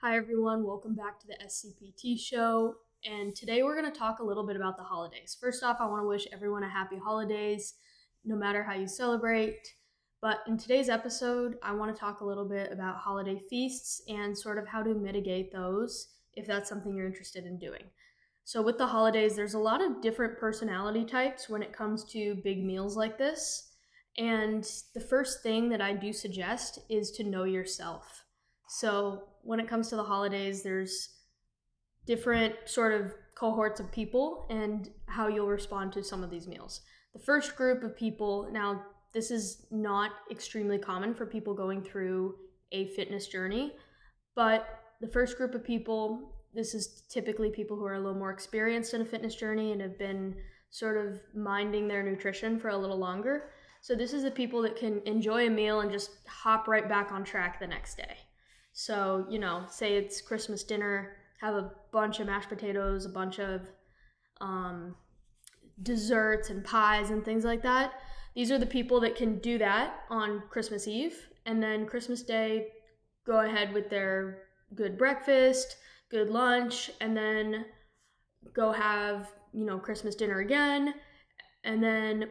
Hi everyone, welcome back to the SCPT show. And today we're going to talk a little bit about the holidays. First off, I want to wish everyone a happy holidays, no matter how you celebrate. But in today's episode, I want to talk a little bit about holiday feasts and sort of how to mitigate those if that's something you're interested in doing. So, with the holidays, there's a lot of different personality types when it comes to big meals like this. And the first thing that I do suggest is to know yourself. So, when it comes to the holidays, there's different sort of cohorts of people and how you'll respond to some of these meals. The first group of people, now, this is not extremely common for people going through a fitness journey, but the first group of people, this is typically people who are a little more experienced in a fitness journey and have been sort of minding their nutrition for a little longer. So this is the people that can enjoy a meal and just hop right back on track the next day. So, say it's Christmas dinner, have a bunch of mashed potatoes, a bunch of desserts and pies and things like that. These are the people that can do that on Christmas Eve, and then Christmas Day, go ahead with their good breakfast, good lunch, and then go have, Christmas dinner again. And then,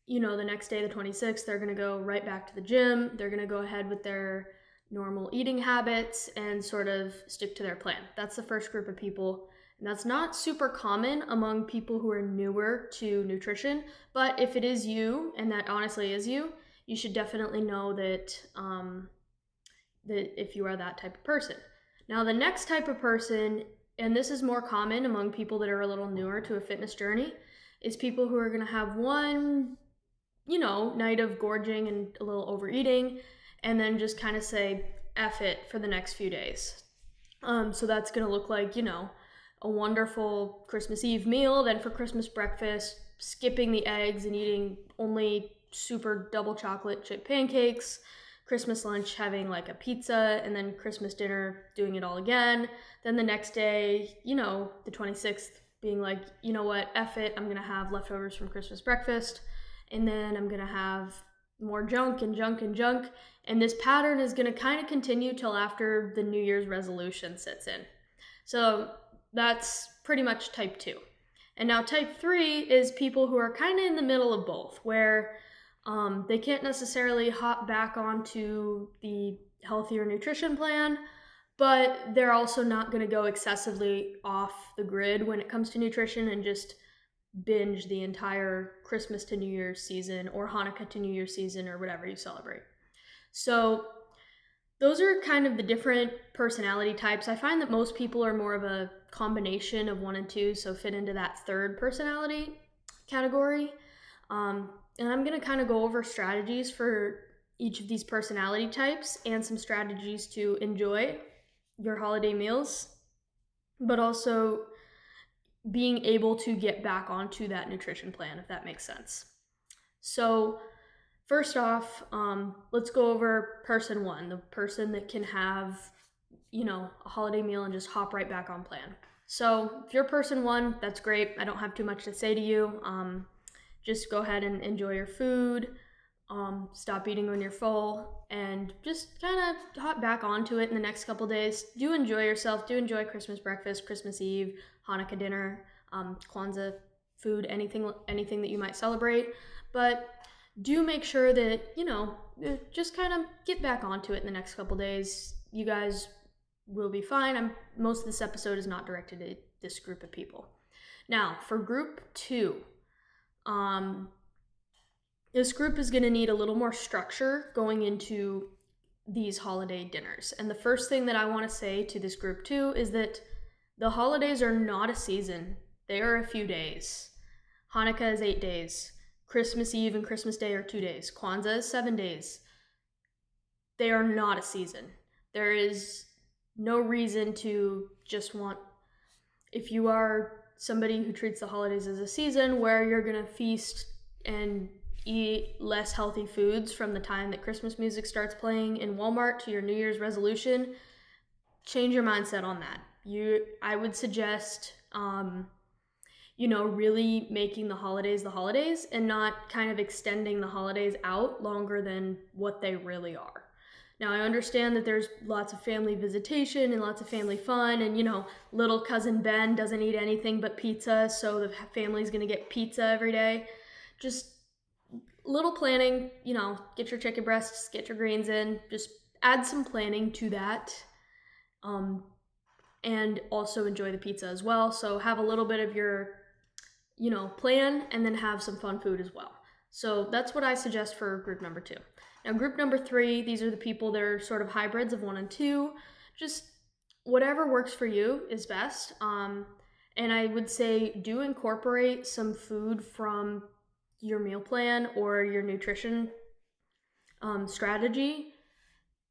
the next day, the 26th, they're going to go right back to the gym. They're going to go ahead with their normal eating habits and sort of stick to their plan. That's the first group of people. And that's not super common among people who are newer to nutrition. But if it is you, and that honestly is you, you should definitely know that that if you are that type of person. Now, the next type of person, and this is more common among people that are a little newer to a fitness journey, is people who are going to have one, night of gorging and a little overeating, and then just kind of say, F it for the next few days. So that's going to look like, a wonderful Christmas Eve meal, then for Christmas breakfast, skipping the eggs and eating only super double chocolate chip pancakes, Christmas lunch having like a pizza, and then Christmas dinner doing it all again. Then the next day, the 26th, being like, you know what, F it, I'm gonna have leftovers from Christmas breakfast, and then I'm gonna have more junk and junk and junk. And this pattern is gonna kind of continue till after the New Year's resolution sits in. So that's pretty much type 2. And now type 3 is people who are kind of in the middle of both, where they can't necessarily hop back onto the healthier nutrition plan, but they're also not going to go excessively off the grid when it comes to nutrition and just binge the entire Christmas to New Year's season or Hanukkah to New Year's season or whatever you celebrate. So those are kind of the different personality types. I find that most people are more of a combination of 1 and 2, so fit into that third personality category. And I'm going to kind of go over strategies for each of these personality types and some strategies to enjoy your holiday meals, but also being able to get back onto that nutrition plan, if that makes sense. So first off, let's go over person 1, the person that can have, a holiday meal and just hop right back on plan. So if you're person 1, that's great. I don't have too much to say to you. Just go ahead and enjoy your food, stop eating when you're full, and just kind of hop back onto it in the next couple days. Do enjoy yourself. Do enjoy Christmas breakfast, Christmas Eve, Hanukkah dinner, Kwanzaa food, anything that you might celebrate. But do make sure that, just kind of get back onto it in the next couple days. You guys will be fine. Most of this episode is not directed at this group of people. Now, for group 2, this group is going to need a little more structure going into these holiday dinners. And the first thing that I want to say to this group 2 is that the holidays are not a season. They are a few days. Hanukkah is 8 days. Christmas Eve and Christmas Day are 2 days. Kwanzaa is 7 days. They are not a season. There is no reason to just want, if you are somebody who treats the holidays as a season where you're going to feast and eat less healthy foods from the time that Christmas music starts playing in Walmart to your New Year's resolution, change your mindset on that. I would suggest, really making the holidays and not kind of extending the holidays out longer than what they really are. Now, I understand that there's lots of family visitation and lots of family fun, and little cousin Ben doesn't eat anything but pizza, so the family's gonna get pizza every day. Just little planning, get your chicken breasts, get your greens in, just add some planning to that. And also enjoy the pizza as well. So have a little bit of your, plan, and then have some fun food as well. So that's what I suggest for group number 2. Now, group number 3, these are the people that are sort of hybrids of 1 and 2. Just whatever works for you is best. And I would say do incorporate some food from your meal plan or your nutrition strategy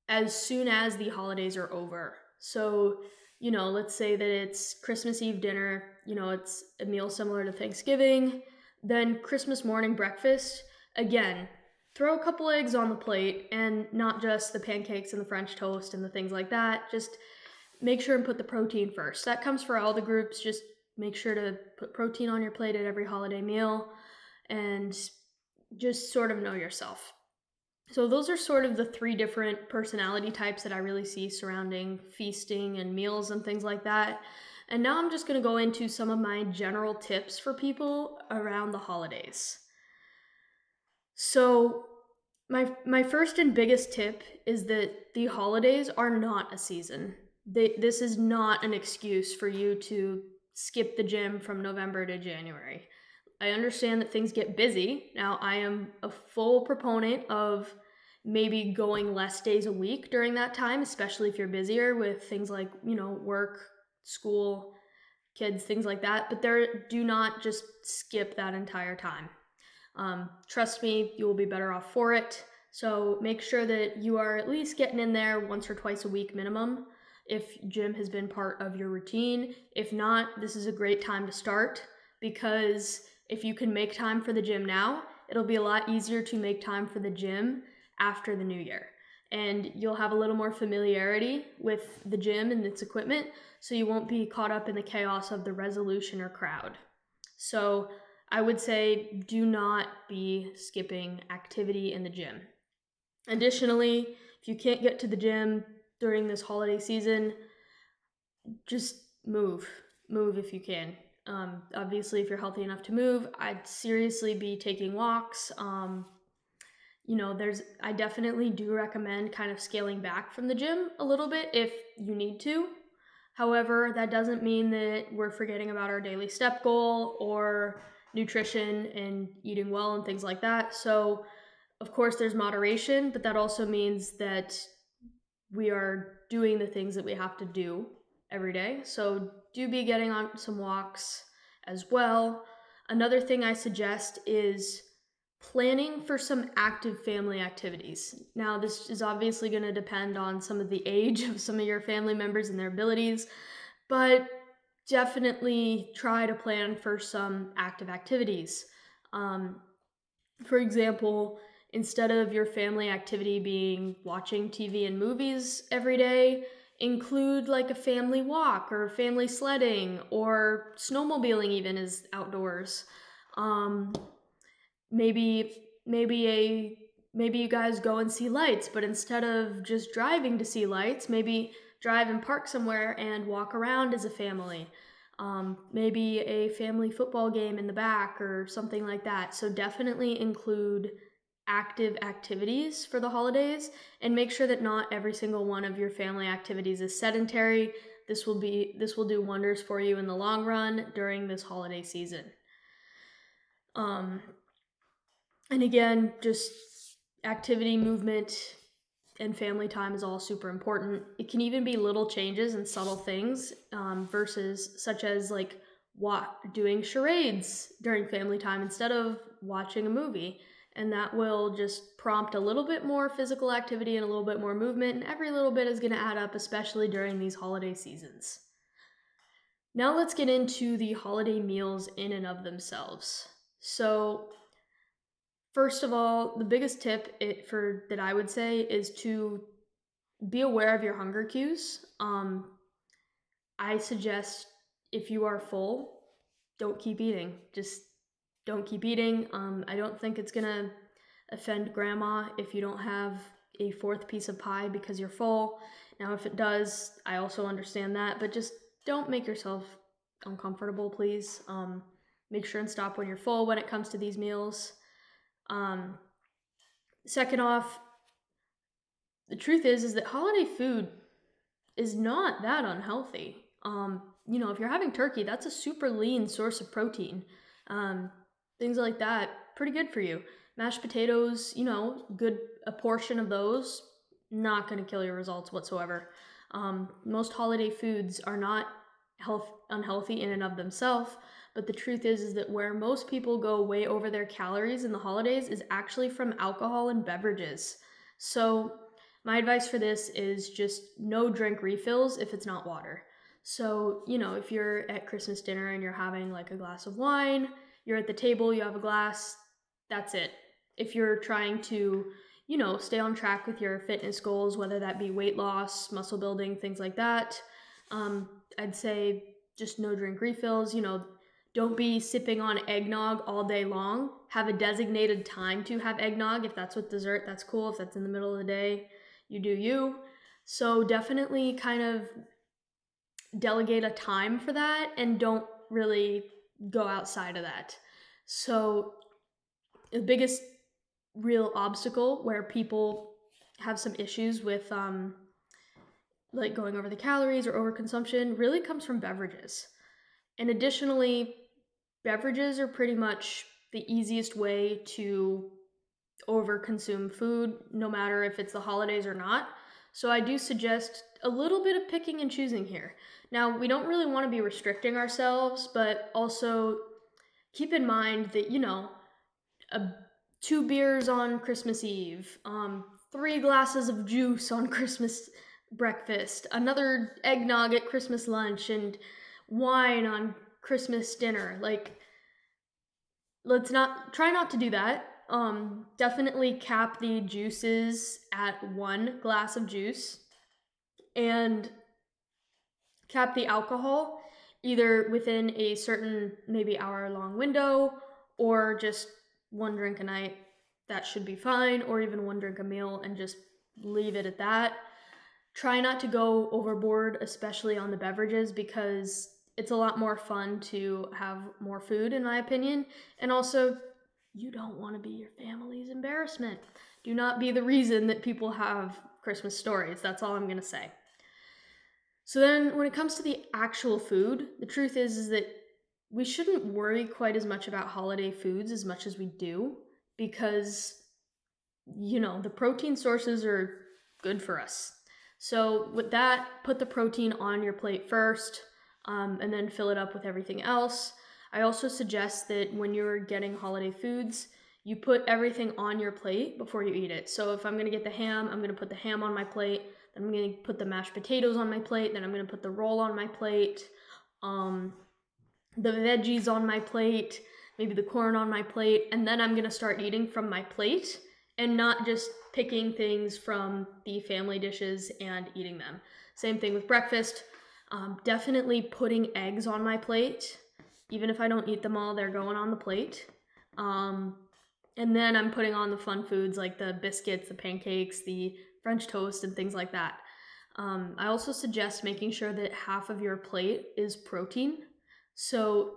as soon as the holidays are over. So, let's say that it's Christmas Eve dinner, it's a meal similar to Thanksgiving. Then Christmas morning breakfast, again, throw a couple eggs on the plate, and not just the pancakes and the French toast and the things like that. Just make sure and put the protein first. That comes for all the groups. Just make sure to put protein on your plate at every holiday meal, and just sort of know yourself. So those are sort of the 3 different personality types that I really see surrounding feasting and meals and things like that. And now I'm just going to go into some of my general tips for people around the holidays. So my first and biggest tip is that the holidays are not a season. This is not an excuse for you to skip the gym from November to January. I understand that things get busy. Now, I am a full proponent of maybe going less days a week during that time, especially if you're busier with things like, work, school, kids, things like that. But do not just skip that entire time. Trust me, you will be better off for it. So make sure that you are at least getting in there once or twice a week minimum if gym has been part of your routine. If not, this is a great time to start, because if you can make time for the gym now, it'll be a lot easier to make time for the gym after the new year. And you'll have a little more familiarity with the gym and its equipment, so you won't be caught up in the chaos of the resolution or crowd. So I would say do not be skipping activity in the gym. Additionally, if you can't get to the gym during this holiday season, just move if you can. Obviously, if you're healthy enough to move, I'd seriously be taking walks. I definitely do recommend kind of scaling back from the gym a little bit if you need to. However, that doesn't mean that we're forgetting about our daily step goal or nutrition and eating well and things like that. So, of course, there's moderation, but that also means that we are doing the things that we have to do every day. So do be getting on some walks as well. Another thing I suggest is planning for some active family activities. Now, this is obviously going to depend on some of the age of some of your family members and their abilities, but definitely try to plan for some active activities. For example, instead of your family activity being watching TV and movies every day, include like a family walk or family sledding or snowmobiling even is outdoors. Maybe you guys go and see lights, but instead of just driving to see lights, maybe drive and park somewhere and walk around as a family. Maybe a family football game in the back or something like that. So definitely include active activities for the holidays, and make sure that not every single one of your family activities is sedentary. This will do wonders for you in the long run during this holiday season. And again, just activity, movement, and family time is all super important. It can even be little changes and subtle things, such as like doing charades during family time instead of watching a movie. And that will just prompt a little bit more physical activity and a little bit more movement, and every little bit is going to add up, especially during these holiday seasons. Now let's get into the holiday meals in and of themselves. So first of all, the biggest tip that I would say is to be aware of your hunger cues. I suggest if you are full, don't keep eating. Just don't keep eating. I don't think it's gonna offend grandma if you don't have a fourth piece of pie because you're full. Now, if it does, I also understand that, but just don't make yourself uncomfortable, please. Make sure and stop when you're full when it comes to these meals. Second off, the truth is that holiday food is not that unhealthy. If you're having turkey, that's a super lean source of protein. Things like that, pretty good for you. Mashed potatoes, a portion of those, not going to kill your results whatsoever. Most holiday foods are not unhealthy in and of themselves, but the truth is that where most people go way over their calories in the holidays is actually from alcohol and beverages. So my advice for this is just no drink refills if it's not water. So, if you're at Christmas dinner and you're having like a glass of wine, you're at the table, you have a glass, that's it. If you're trying to, stay on track with your fitness goals, whether that be weight loss, muscle building, things like that, I'd say just no drink refills. Don't be sipping on eggnog all day long. Have a designated time to have eggnog. If that's with dessert, that's cool. If that's in the middle of the day, you do you. So definitely kind of delegate a time for that and don't really go outside of that. So the biggest real obstacle where people have some issues with like going over the calories or overconsumption really comes from beverages. And additionally, beverages are pretty much the easiest way to overconsume food, no matter if it's the holidays or not. So I do suggest a little bit of picking and choosing here. Now, we don't really want to be restricting ourselves, but also keep in mind that, 2 beers on Christmas Eve, 3 glasses of juice on Christmas breakfast, another eggnog at Christmas lunch, and wine on Christmas dinner. Like, try not to do that. Definitely cap the juices at 1 glass of juice, and cap the alcohol either within a certain maybe hour-long window or just 1 drink a night. That should be fine, or even 1 drink a meal and just leave it at that. Try not to go overboard, especially on the beverages, because it's a lot more fun to have more food, in my opinion. And also, you don't want to be your family's embarrassment. Do not be the reason that people have Christmas stories. That's all I'm going to say. So then when it comes to the actual food, the truth is that we shouldn't worry quite as much about holiday foods as much as we do, because, the protein sources are good for us. So with that, put the protein on your plate first, and then fill it up with everything else. I also suggest that when you're getting holiday foods, you put everything on your plate before you eat it. So if I'm going to get the ham, I'm going to put the ham on my plate. Then I'm going to put the mashed potatoes on my plate. Then I'm going to put the roll on my plate. The veggies on my plate, maybe the corn on my plate, and then I'm going to start eating from my plate and not just picking things from the family dishes and eating them. Same thing with breakfast. Definitely putting eggs on my plate. Even if I don't eat them all, they're going on the plate. And then I'm putting on the fun foods like the biscuits, the pancakes, the French toast, and things like that. I also suggest making sure that half of your plate is protein. So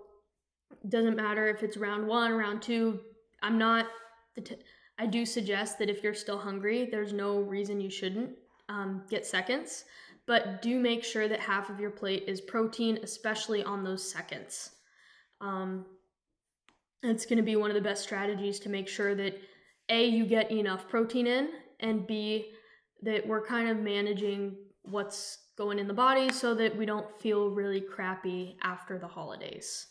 it doesn't matter if it's round 1, round 2. I do suggest that if you're still hungry, there's no reason you shouldn't get seconds. But do make sure that half of your plate is protein, especially on those seconds. It's going to be one of the best strategies to make sure that A, you get enough protein in, and B, that we're kind of managing what's going in the body so that we don't feel really crappy after the holidays.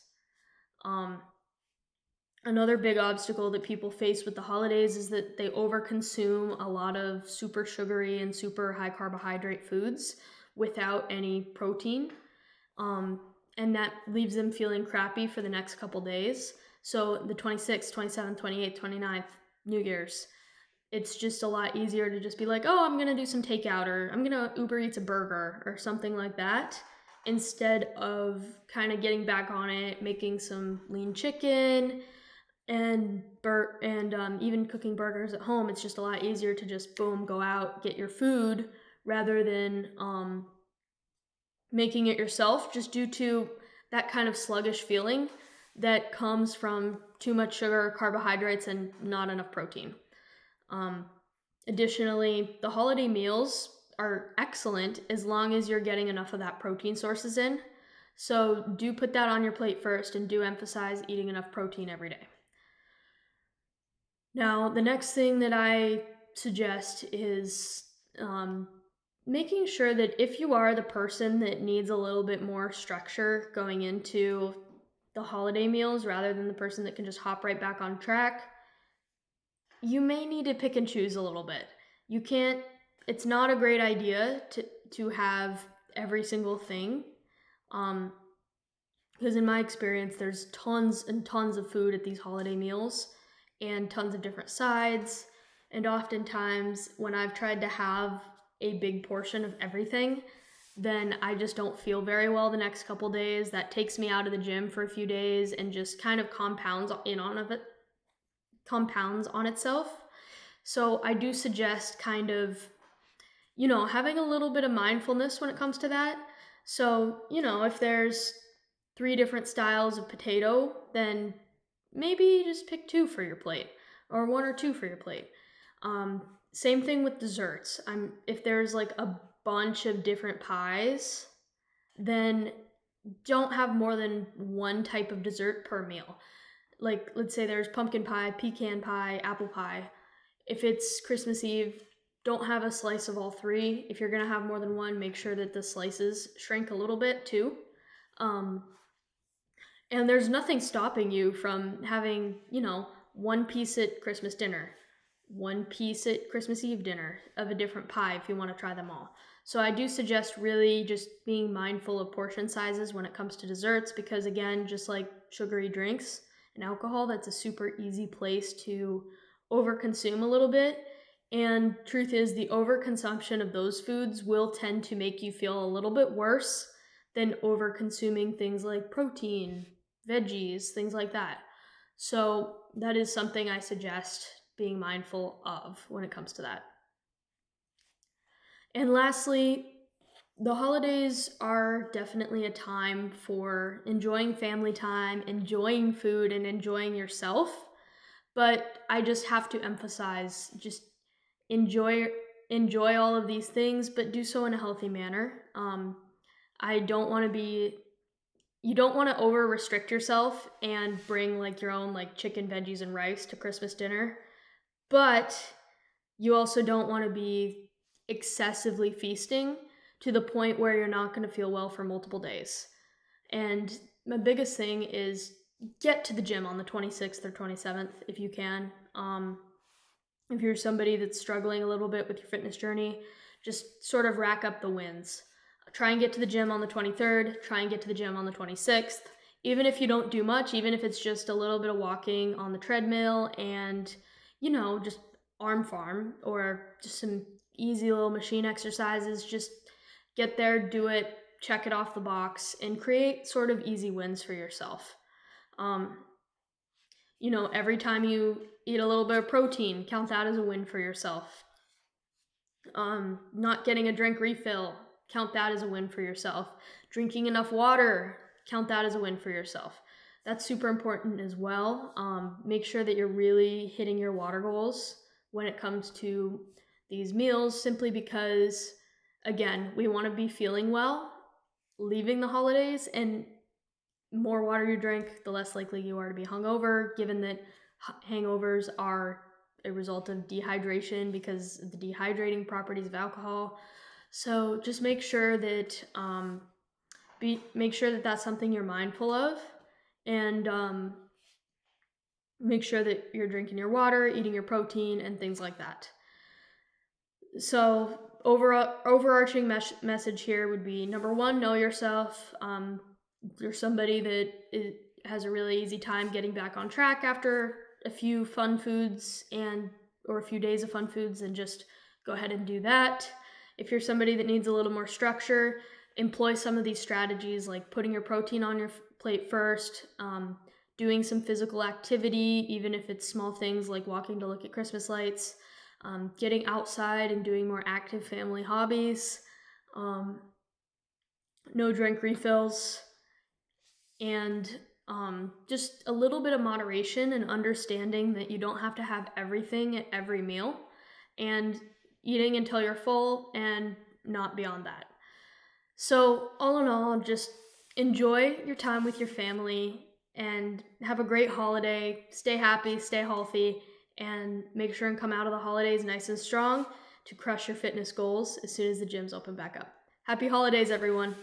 Another big obstacle that people face with the holidays is that they overconsume a lot of super sugary and super high carbohydrate foods without any protein. And that leaves them feeling crappy for the next couple days. So the 26th, 27th, 28th, 29th, New Year's, it's just a lot easier to just be like, oh, I'm going to do some takeout, or I'm going to Uber Eats a burger or something like that, instead of kind of getting back on it, making some lean chicken and even cooking burgers at home, it's just a lot easier to just boom, go out, get your food, rather than making it yourself, just due to that kind of sluggish feeling that comes from too much sugar, carbohydrates, and not enough protein. Additionally, the holiday meals are excellent as long as you're getting enough of that protein sources in. So do put that on your plate first, and do emphasize eating enough protein every day. Now, the next thing that I suggest is making sure that if you are the person that needs a little bit more structure going into the holiday meals rather than the person that can just hop right back on track, you may need to pick and choose a little bit. It's not a great idea to have every single thing. Because in my experience, there's tons and tons of food at these holiday meals and tons of different sides. And oftentimes when I've tried to have a big portion of everything, then I just don't feel very well the next couple days. That takes me out of the gym for a few days and just kind of compounds on itself. So I do suggest kind of, having a little bit of mindfulness when it comes to that. So, if there's 3 different styles of potato, then maybe just pick 2 for your plate, or 1 or 2 for your plate. Same thing with desserts. If there's like a bunch of different pies, then don't have more than 1 type of dessert per meal. Like, let's say there's pumpkin pie, pecan pie, apple pie. If it's Christmas Eve, don't have a slice of all 3. If you're gonna have more than 1, make sure that the slices shrink a little bit too. And there's nothing stopping you from having, 1 piece at Christmas dinner, 1 piece at Christmas Eve dinner of a different pie if you want to try them all. So I do suggest really just being mindful of portion sizes when it comes to desserts, because again, just like sugary drinks and alcohol, that's a super easy place to overconsume a little bit. And truth is, the overconsumption of those foods will tend to make you feel a little bit worse than overconsuming things like protein, veggies, things like that. So that is something I suggest being mindful of when it comes to that. And lastly, the holidays are definitely a time for enjoying family time, enjoying food, and enjoying yourself. But I just have to emphasize, just enjoy all of these things, but do so in a healthy manner. You don't want to over restrict yourself and bring like your own like chicken, veggies, and rice to Christmas dinner. But you also don't want to be excessively feasting to the point where you're not going to feel well for multiple days. And my biggest thing is get to the gym on the 26th or 27th if you can. If you're somebody that's struggling a little bit with your fitness journey, just sort of rack up the wins. Try and get to the gym on the 23rd, try and get to the gym on the 26th. Even if you don't do much, even if it's just a little bit of walking on the treadmill and, just arm farm or just some easy little machine exercises, just get there, do it, check it off the box, and create sort of easy wins for yourself. Every time you eat a little bit of protein, count that as a win for yourself. Not getting a drink refill, count that as a win for yourself. Drinking enough water, count that as a win for yourself. That's super important as well. Make sure that you're really hitting your water goals when it comes to these meals, simply because, again, we want to be feeling well leaving the holidays, and more water you drink, the less likely you are to be hungover, given that hangovers are a result of dehydration because of the dehydrating properties of alcohol. So just make sure that that's something you're mindful of, and make sure that you're drinking your water, eating your protein, and things like that. So overarching message here would be, number 1, know yourself. You're somebody that has a really easy time getting back on track after a few fun foods or a few days of fun foods, and just go ahead and do that. If you're somebody that needs a little more structure, employ some of these strategies like putting your protein on your plate first, doing some physical activity, even if it's small things like walking to look at Christmas lights, getting outside and doing more active family hobbies, no drink refills, and just a little bit of moderation and understanding that you don't have to have everything at every meal, and eating until you're full and not beyond that. So all in all, just enjoy your time with your family and have a great holiday. Stay happy, stay healthy, and make sure and come out of the holidays nice and strong to crush your fitness goals as soon as the gyms open back up. Happy holidays, everyone.